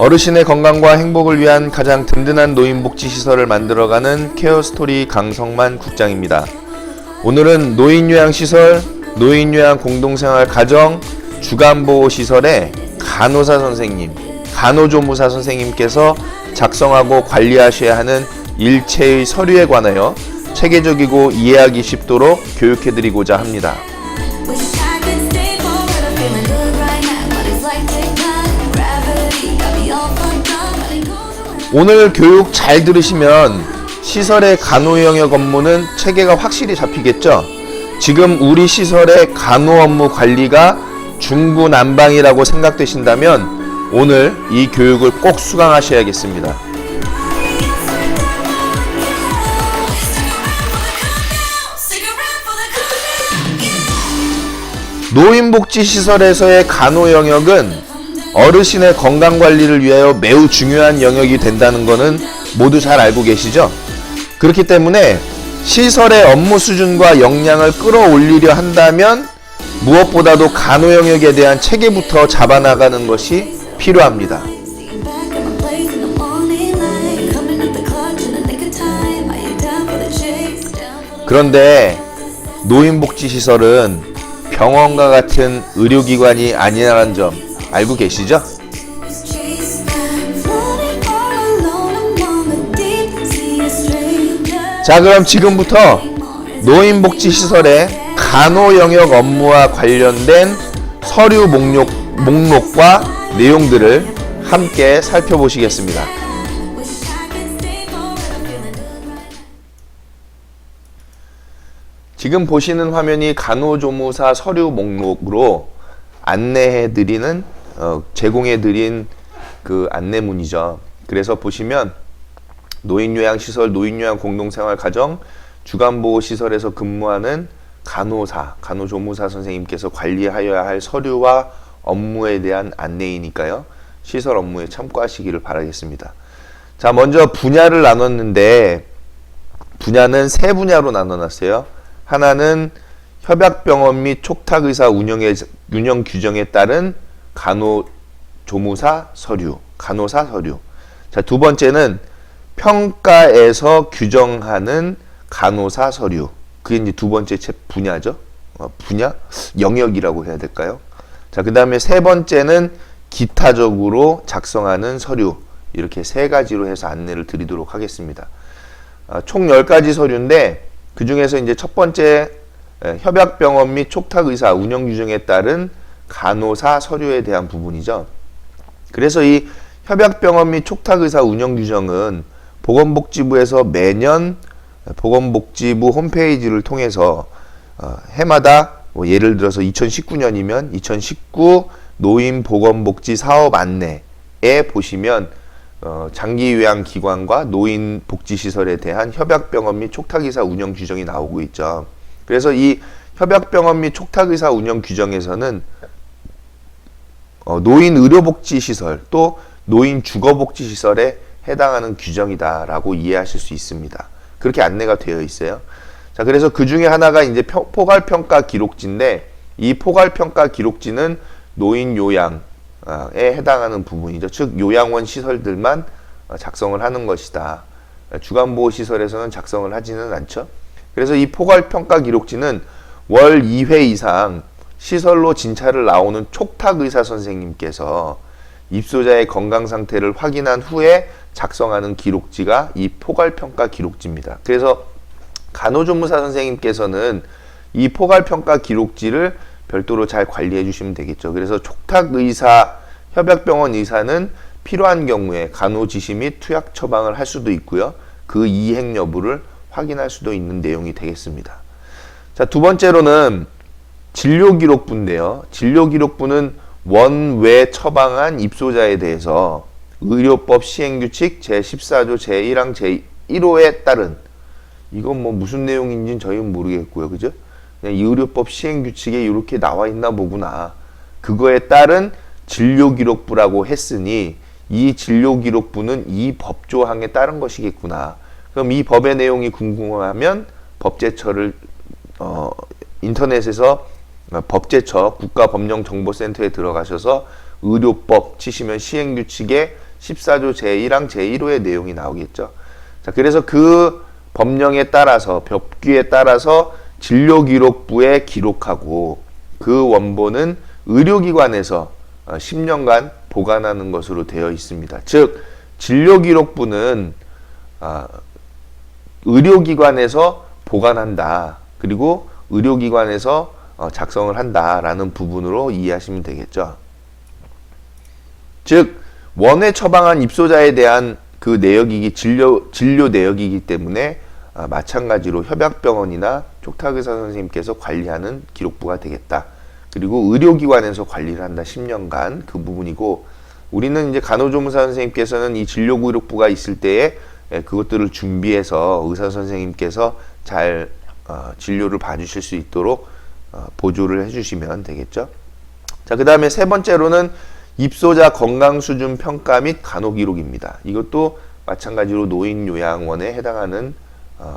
어르신의 건강과 행복을 위한 가장 든든한 노인복지시설을 만들어가는 케어스토리 강성만 국장입니다. 오늘은 노인요양시설, 노인요양공동생활가정, 주간보호시설의 간호사 선생님, 간호조무사 선생님께서 작성하고 관리하셔야 하는 일체의 서류에 관하여 체계적이고 이해하기 쉽도록 교육해드리고자 합니다. 오늘 교육 잘 들으시면 시설의 간호 영역 업무는 체계가 확실히 잡히겠죠? 지금 우리 시설의 간호 업무 관리가 중구난방이라고 생각되신다면 오늘 이 교육을 꼭 수강하셔야겠습니다. 노인복지시설에서의 간호 영역은 어르신의 건강관리를 위하여 매우 중요한 영역이 된다는 것은 모두 잘 알고 계시죠? 그렇기 때문에 시설의 업무 수준과 역량을 끌어올리려 한다면 무엇보다도 간호 영역에 대한 체계부터 잡아나가는 것이 필요합니다. 그런데 노인복지시설은 병원과 같은 의료기관이 아니라는 점 알고 계시죠? 자, 그럼 지금부터 노인복지시설의 간호 영역 업무와 관련된 서류 목록과 내용들을 함께 살펴보시겠습니다. 지금 보시는 화면이 간호조무사 서류 목록으로 안내해드리는 제공해드린 그 안내문이죠. 그래서 보시면 노인요양시설, 노인요양공동생활가정, 주간보호시설에서 근무하는 간호사, 간호조무사 선생님께서 관리하여야 할 서류와 업무에 대한 안내이니까요. 시설 업무에 참고하시기를 바라겠습니다. 자, 먼저 분야를 나눴는데 분야는 세 분야로 나눠놨어요. 하나는 협약병원 및 촉탁의사 운영 규정에 따른 간호조무사 서류, 간호사 서류. 자, 두 번째는 평가에서 규정하는 간호사 서류. 그게 이제 두 번째 분야죠. 분야? 영역이라고 해야 될까요? 자, 그 다음에 세 번째는 기타적으로 작성하는 서류. 이렇게 세 가지로 해서 안내를 드리도록 하겠습니다. 총 10가지 서류인데 그 중에서 이제 첫 번째 협약병원 및 촉탁의사 운영 규정에 따른 간호사 서류에 대한 부분이죠. 그래서 이 협약병원 및 촉탁의사 운영 규정은 보건복지부에서 매년 보건복지부 홈페이지를 통해서 해마다 예를 들어서 2019년이면 2019 노인보건복지 사업 안내에 보시면 장기요양기관과 노인복지시설에 대한 협약병원 및 촉탁의사 운영 규정이 나오고 있죠. 그래서 이 협약병원 및 촉탁의사 운영 규정에서는 노인의료복지시설 또 노인주거복지시설에 해당하는 규정이다라고 이해하실 수 있습니다. 그렇게 안내가 되어 있어요. 자, 그래서 그 중에 하나가 이제 포괄평가 기록지인데 이 포괄평가 기록지는 노인요양에 해당하는 부분이죠. 즉 요양원 시설들만 작성을 하는 것이다. 주간보호시설에서는 작성을 하지는 않죠. 그래서 이 포괄평가 기록지는 월 2회 이상 시설로 진찰을 나오는 촉탁의사 선생님께서 입소자의 건강 상태를 확인한 후에 작성하는 기록지가 이 포괄평가 기록지입니다. 그래서 간호조무사 선생님께서는 이 포괄평가 기록지를 별도로 잘 관리해 주시면 되겠죠. 그래서 촉탁의사, 협약병원 의사는 필요한 경우에 간호지시 및 투약 처방을 할 수도 있고요. 그 이행 여부를 확인할 수도 있는 내용이 되겠습니다. 자, 두 번째로는 진료기록부인데요. 진료기록부는 원외 처방한 입소자에 대해서 의료법 시행규칙 제14조 제1항 제1호에 따른, 이건 뭐 무슨 내용인지는 저희는 모르겠고요. 그죠? 그냥 이 의료법 시행규칙에 이렇게 나와 있나 보구나. 그거에 따른 진료기록부라고 했으니 이 진료기록부는 이 법조항에 따른 것이겠구나. 그럼 이 법의 내용이 궁금하면 법제처를 인터넷에서 법제처 국가법령정보센터에 들어가셔서 의료법 치시면 시행규칙에 14조 제1항 제1호의 내용이 나오겠죠. 자, 그래서 그 법령에 따라서 법규에 따라서 진료기록부에 기록하고 그 원본은 의료기관에서 10년간 보관하는 것으로 되어 있습니다. 즉 진료기록부는 의료기관에서 보관한다. 그리고 의료기관에서 작성을 한다라는 부분으로 이해하시면 되겠죠. 즉 원에 처방한 입소자에 대한 그 내역이기 진료 내역이기 때문에 마찬가지로 협약병원이나 촉탁의사 선생님께서 관리하는 기록부가 되겠다. 그리고 의료기관에서 관리를 한다. 10년간 그 부분이고 우리는 이제 간호조무사 선생님께서는 이 진료기록부가 있을 때에 그것들을 준비해서 의사 선생님께서 잘 진료를 봐주실 수 있도록 보조를 해주시면 되겠죠. 자, 그 다음에 세 번째로는 입소자 건강수준 평가 및 간호기록입니다. 이것도 마찬가지로 노인요양원에 해당하는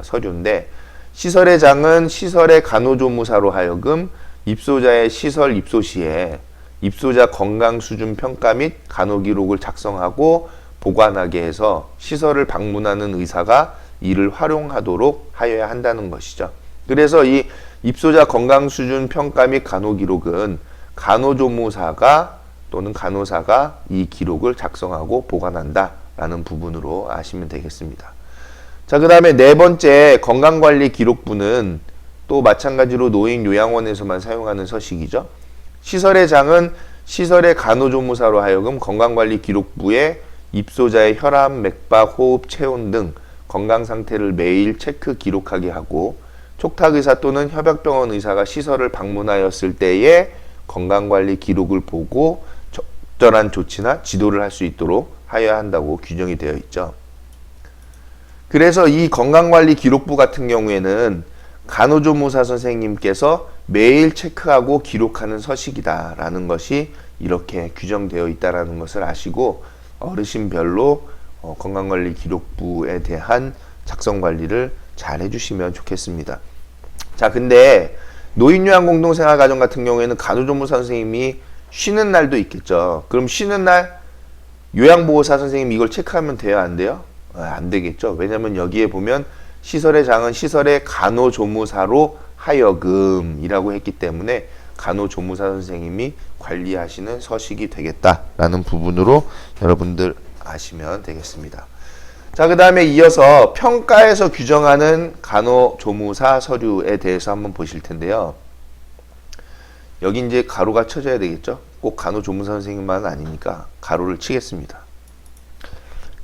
서류인데 시설의 장은 시설의 간호조무사로 하여금 입소자의 시설 입소 시에 입소자 건강수준 평가 및 간호기록을 작성하고 보관하게 해서 시설을 방문하는 의사가 이를 활용하도록 하여야 한다는 것이죠. 그래서 이 입소자 건강수준 평가 및 간호기록은 간호조무사가 또는 간호사가 이 기록을 작성하고 보관한다라는 부분으로 아시면 되겠습니다. 자, 그 다음에 네 번째 건강관리 기록부는 또 마찬가지로 노인요양원에서만 사용하는 서식이죠. 시설의 장은 시설의 간호조무사로 하여금 건강관리 기록부에 입소자의 혈압, 맥박, 호흡, 체온 등 건강 상태를 매일 체크 기록하게 하고 촉탁의사 또는 협약병원 의사가 시설을 방문하였을 때의 건강관리 기록을 보고 적절한 조치나 지도를 할 수 있도록 하여야 한다고 규정이 되어 있죠. 그래서 이 건강관리 기록부 같은 경우에는 간호조무사 선생님께서 매일 체크하고 기록하는 서식이다라는 것이 이렇게 규정되어 있다는 것을 아시고 어르신별로 건강관리 기록부에 대한 작성 관리를 잘 해주시면 좋겠습니다. 자, 근데 노인요양공동생활가정 같은 경우에는 간호조무사 선생님이 쉬는 날도 있겠죠. 그럼 쉬는 날 요양보호사 선생님 이걸 체크하면 돼요? 안 돼요? 안 되겠죠. 왜냐면 여기에 보면 시설의 장은 시설의 간호조무사로 하여금이라고 했기 때문에 간호조무사 선생님이 관리하시는 서식이 되겠다라는 부분으로 여러분들 아시면 되겠습니다. 자, 그 다음에 이어서 평가에서 규정하는 간호조무사 서류에 대해서 한번 보실 텐데요. 여기 이제 가로가 쳐져야 되겠죠. 꼭 간호조무사 선생님만은 아니니까 가로를 치겠습니다.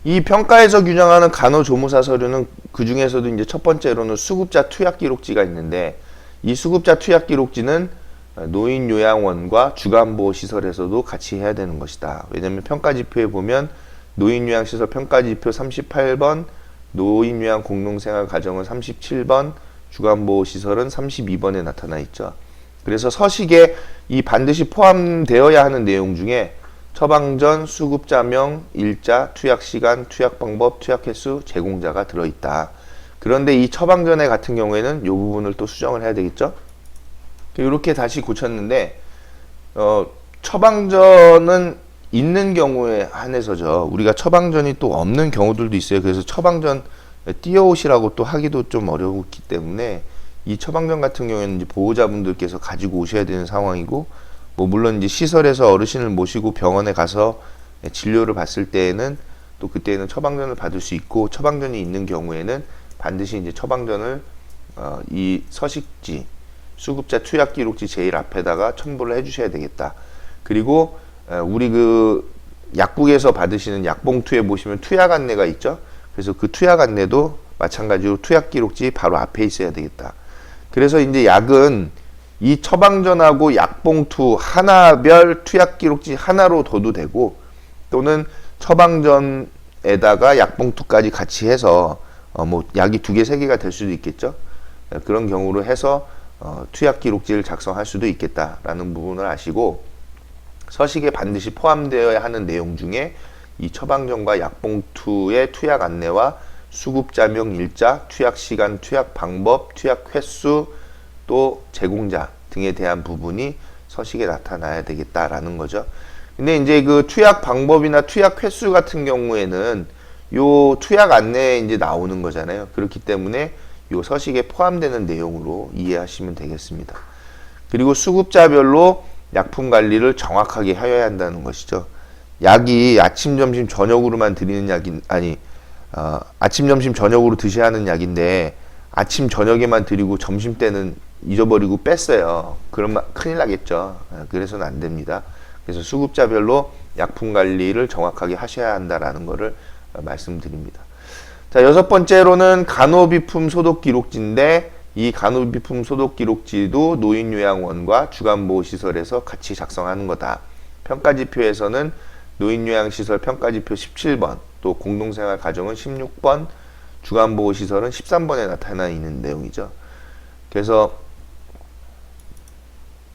이 평가에서 규정하는 간호조무사 서류는 그 중에서도 이제 첫 번째로는 수급자 투약기록지가 있는데 이 수급자 투약기록지는 노인요양원과 주간보호시설에서도 같이 해야 되는 것이다. 왜냐하면 평가지표에 보면 노인요양시설 평가지표 38번, 노인요양공동생활가정은 37번, 주간보호시설은 32번에 나타나 있죠. 그래서 서식에 이 반드시 포함되어야 하는 내용 중에 처방전, 수급자명, 일자, 투약시간, 투약방법, 투약횟수, 제공자가 들어있다. 그런데 이 처방전에 같은 경우에는 이 부분을 또 수정을 해야 되겠죠. 이렇게 다시 고쳤는데 처방전은 있는 경우에 한해서죠. 우리가 처방전이 또 없는 경우들도 있어요. 그래서 처방전 띄워오시라고 또 하기도 좀 어렵기 때문에 이 처방전 같은 경우에는 이제 보호자분들께서 가지고 오셔야 되는 상황이고, 뭐 물론 이제 시설에서 어르신을 모시고 병원에 가서 진료를 받을 때에는 또 그때는 처방전을 받을 수 있고, 처방전이 있는 경우에는 반드시 이제 처방전을 이 서식지 수급자 투약기록지 제일 앞에다가 첨부를 해주셔야 되겠다. 그리고 우리 그 약국에서 받으시는 약봉투에 보시면 투약 안내가 있죠. 그래서 그 투약 안내도 마찬가지로 투약기록지 바로 앞에 있어야 되겠다. 그래서 이제 약은 이 처방전하고 약봉투 하나별 투약기록지 하나로 둬도 되고, 또는 처방전에다가 약봉투까지 같이 해서 뭐 약이 2개, 3개가 될 수도 있겠죠. 그런 경우로 해서 투약기록지를 작성할 수도 있겠다라는 부분을 아시고, 서식에 반드시 포함되어야 하는 내용 중에 이 처방전과 약봉투의 투약 안내와 수급자명, 일자, 투약시간, 투약방법, 투약횟수, 또 제공자 등에 대한 부분이 서식에 나타나야 되겠다라는 거죠. 근데 이제 그 투약 방법이나 투약 횟수 같은 경우에는 요 투약 안내에 이제 나오는 거잖아요. 그렇기 때문에 요 서식에 포함되는 내용으로 이해하시면 되겠습니다. 그리고 수급자별로 약품 관리를 정확하게 하여야 한다는 것이죠. 약이 아침, 점심, 저녁으로만 드리는 약이 아침, 점심, 저녁으로 드셔야 하는 약인데 아침, 저녁에만 드리고 점심 때는 잊어버리고 뺐어요. 그러면 큰일 나겠죠. 그래서는 안 됩니다. 그래서 수급자별로 약품 관리를 정확하게 하셔야 한다라는 것을 말씀드립니다. 자, 여섯 번째로는 간호비품 소독 기록지인데 이 간호비품 소독 기록지도 노인요양원과 주간보호시설에서 같이 작성하는 거다. 평가지표에서는 노인요양시설 평가지표 17번, 또 공동생활가정은 16번, 주간보호시설은 13번에 나타나 있는 내용이죠. 그래서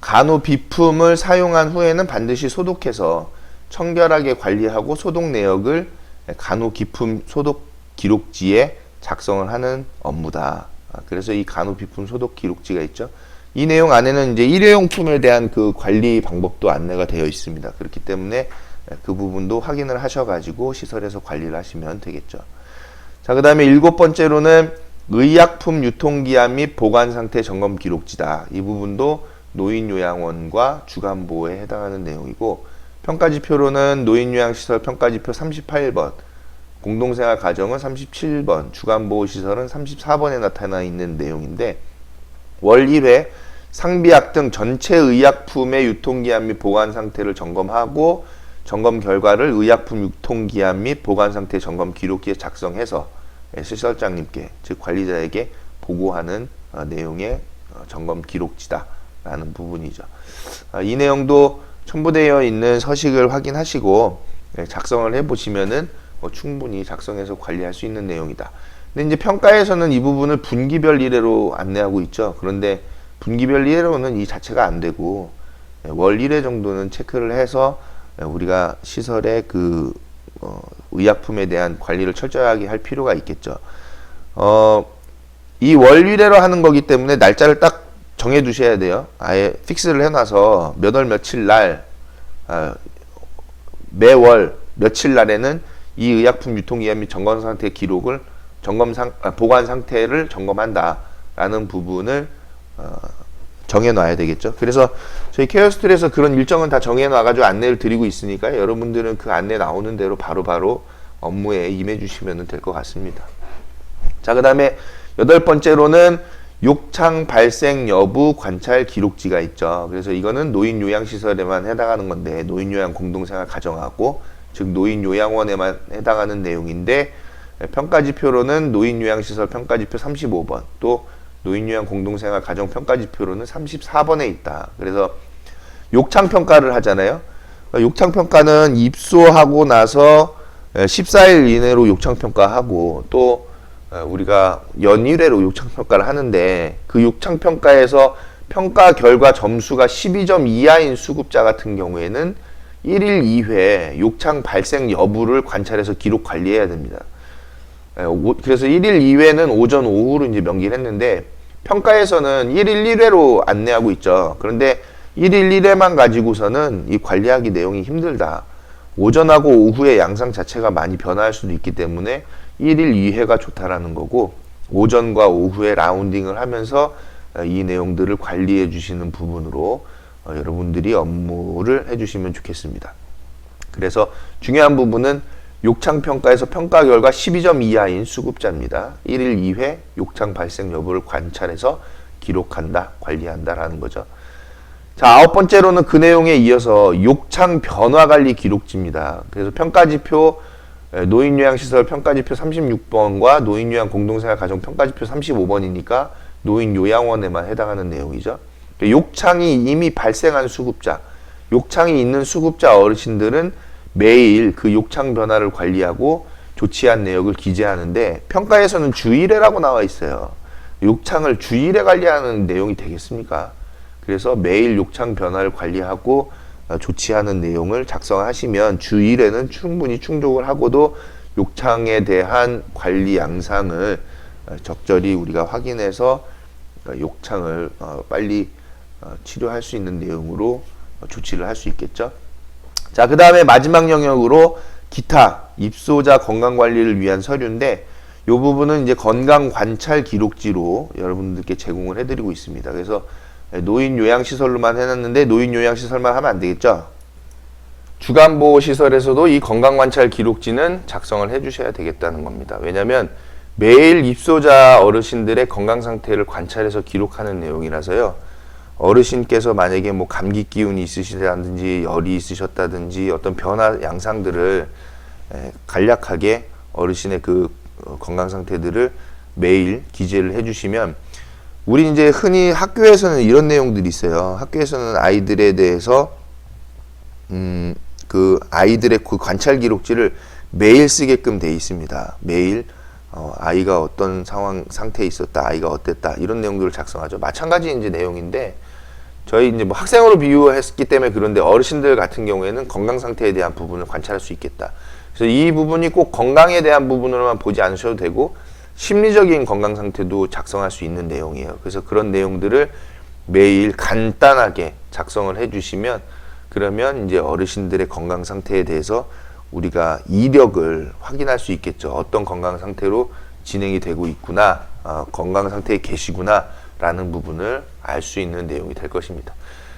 간호비품을 사용한 후에는 반드시 소독해서 청결하게 관리하고 소독 내역을 간호기품 소독 기록지에 작성을 하는 업무다. 그래서 이 간호비품 소독 기록지가 있죠. 이 내용 안에는 이제 일회용품에 대한 그 관리 방법도 안내가 되어 있습니다. 그렇기 때문에 그 부분도 확인을 하셔가지고 시설에서 관리를 하시면 되겠죠. 자, 그 다음에 일곱 번째로는 의약품 유통기한 및 보관상태 점검 기록지다. 이 부분도 노인요양원과 주간보호에 해당하는 내용이고, 평가지표로는 노인요양시설 평가지표 38번, 공동생활가정은 37번, 주간보호시설은 34번에 나타나 있는 내용인데, 월 1회 상비약 등 전체 의약품의 유통기한 및 보관상태를 점검하고 점검 결과를 의약품 유통기한 및 보관상태 점검 기록지에 작성해서 시설장님께, 즉 관리자에게 보고하는 내용의 점검 기록지다 라는 부분이죠. 이 내용도 첨부되어 있는 서식을 확인하시고 작성을 해보시면은 충분히 작성해서 관리할 수 있는 내용이다. 근데 이제 평가에서는 이 부분을 분기별 일회로 안내하고 있죠. 그런데 분기별 일회로는 이 자체가 안 되고 월 1회 정도는 체크를 해서 우리가 시설의 그 의약품에 대한 관리를 철저하게 할 필요가 있겠죠. 이 월 1회로 하는 거기 때문에 날짜를 딱 정해 두셔야 돼요. 아예 픽스를 해놔서 몇 월 며칠 날 매월 며칠 날에는 이 의약품 유통기한 및 점검 상태 기록을 보관 상태를 점검한다라는 부분을 정해 놔야 되겠죠. 그래서 저희 케어스툴에서 그런 일정은 다 정해 놔가지고 안내를 드리고 있으니까 여러분들은 그 안내 나오는 대로 바로바로 업무에 임해 주시면 될 것 같습니다. 자, 그 다음에 여덟 번째로는 욕창 발생 여부 관찰 기록지가 있죠. 그래서 이거는 노인요양시설에만 해당하는 건데, 노인요양 공동생활 가정하고 즉 노인요양원에만 해당하는 내용인데, 평가지표로는 노인요양시설 평가지표 35번, 또 노인요양 공동생활 가정 평가지표로는 34번에 있다. 그래서 욕창평가를 하잖아요. 욕창평가는 입소하고 나서 14일 이내로 욕창평가하고, 또 우리가 연일회로 욕창평가를 하는데, 그 욕창평가에서 평가 결과 점수가 12점 이하인 수급자 같은 경우에는 1일 2회 욕창 발생 여부를 관찰해서 기록 관리해야 됩니다. 그래서 1일 2회는 오전 오후로 이제 명기를 했는데, 평가에서는 1일 1회로 안내하고 있죠. 그런데 1일 1회만 가지고서는 이 관리하기 내용이 힘들다. 오전하고 오후의 양상 자체가 많이 변화할 수도 있기 때문에 1일 2회가 좋다라는 거고, 오전과 오후에 라운딩을 하면서 이 내용들을 관리해 주시는 부분으로 여러분들이 업무를 해주시면 좋겠습니다. 그래서 중요한 부분은 욕창평가에서 평가 결과 12점 이하인 수급자입니다. 1일 2회 욕창 발생 여부를 관찰해서 기록한다, 관리한다라는 거죠. 자, 아홉 번째로는 그 내용에 이어서 욕창 변화관리 기록지입니다. 그래서 평가지표 노인요양시설 평가지표 36번과 노인요양 공동생활 가정 평가지표 35번이니까 노인요양원에만 해당하는 내용이죠. 욕창이 이미 발생한 수급자, 욕창이 있는 수급자 어르신들은 매일 그 욕창 변화를 관리하고 조치한 내역을 기재하는데, 평가에서는 주일회라고 나와 있어요. 욕창을 주일회 관리하는 내용이 되겠습니까? 그래서 매일 욕창 변화를 관리하고 조치하는 내용을 작성하시면 주일회는 충분히 충족을 하고도 욕창에 대한 관리 양상을 적절히 우리가 확인해서 욕창을 빨리 치료할 수 있는 내용으로 조치를 할 수 있겠죠. 자, 그 다음에 마지막 영역으로 기타 입소자 건강관리를 위한 서류인데 이 부분은 이제 건강관찰 기록지로 여러분들께 제공을 해드리고 있습니다. 그래서 노인 요양시설로만 해놨는데 노인 요양시설만 하면 안 되겠죠? 주간보호시설에서도 이 건강관찰 기록지는 작성을 해주셔야 되겠다는 겁니다. 왜냐하면 매일 입소자 어르신들의 건강상태를 관찰해서 기록하는 내용이라서요. 어르신께서 만약에 뭐 감기 기운이 있으시다든지 열이 있으셨다든지 어떤 변화 양상들을 간략하게 어르신의 그 건강 상태들을 매일 기재를 해주시면 우리 이제 흔히 학교에서는 이런 내용들이 있어요. 학교에서는 아이들에 대해서 그 아이들의 그 관찰 기록지를 매일 쓰게끔 돼 있습니다. 매일 아이가 어떤 상태에 있었다, 아이가 어땠다 이런 내용들을 작성하죠. 마찬가지 이제 내용인데 저희 이제 뭐 학생으로 비유했기 때문에 그런데 어르신들 같은 경우에는 건강 상태에 대한 부분을 관찰할 수 있겠다. 그래서 이 부분이 꼭 건강에 대한 부분으로만 보지 않으셔도 되고 심리적인 건강 상태도 작성할 수 있는 내용이에요. 그래서 그런 내용들을 매일 간단하게 작성을 해주시면 그러면 이제 어르신들의 건강 상태에 대해서 우리가 이력을 확인할 수 있겠죠. 어떤 건강 상태로 진행이 되고 있구나, 건강 상태에 계시구나 라는 부분을 알 수 있는 내용이 될 것입니다.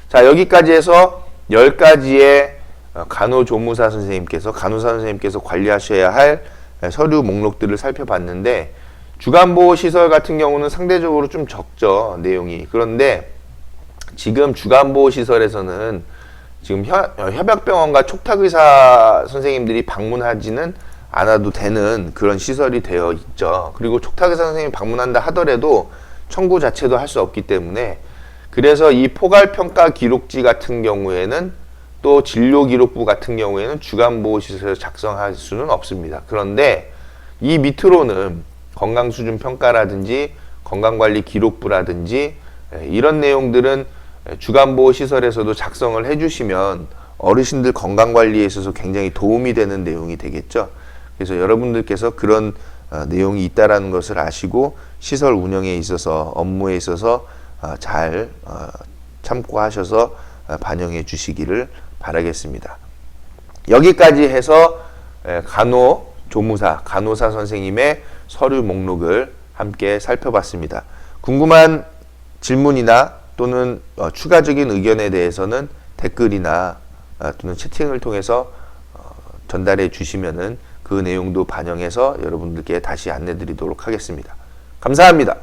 자, 여기까지 해서 10가지의 간호조무사 선생님께서 관리하셔야 할 서류 목록들을 살펴봤는데 주간보호시설 같은 경우는 상대적으로 좀 적죠, 내용이. 그런데 지금 주간보호시설에서는 지금 협약병원과 촉탁의사 선생님들이 방문하지는 않아도 되는 그런 시설이 되어 있죠. 그리고 촉탁의사 선생님이 방문한다 하더라도 청구 자체도 할 수 없기 때문에 그래서 이 포괄평가 기록지 같은 경우에는 또 진료기록부 같은 경우에는 주간보호시설에서 작성할 수는 없습니다. 그런데 이 밑으로는 건강수준평가라든지 건강관리 기록부라든지 이런 내용들은 주간보호시설에서도 작성을 해주시면 어르신들 건강관리에 있어서 굉장히 도움이 되는 내용이 되겠죠. 그래서 여러분들께서 그런 내용이 있다라는 것을 아시고 시설 운영에 있어서 업무에 있어서 잘 참고하셔서 반영해 주시기를 바라겠습니다. 여기까지 해서 간호사 선생님의 서류 목록을 함께 살펴봤습니다. 궁금한 질문이나 또는 추가적인 의견에 대해서는 댓글이나 또는 채팅을 통해서 전달해 주시면은 그 내용도 반영해서 여러분들께 다시 안내 드리도록 하겠습니다. 감사합니다.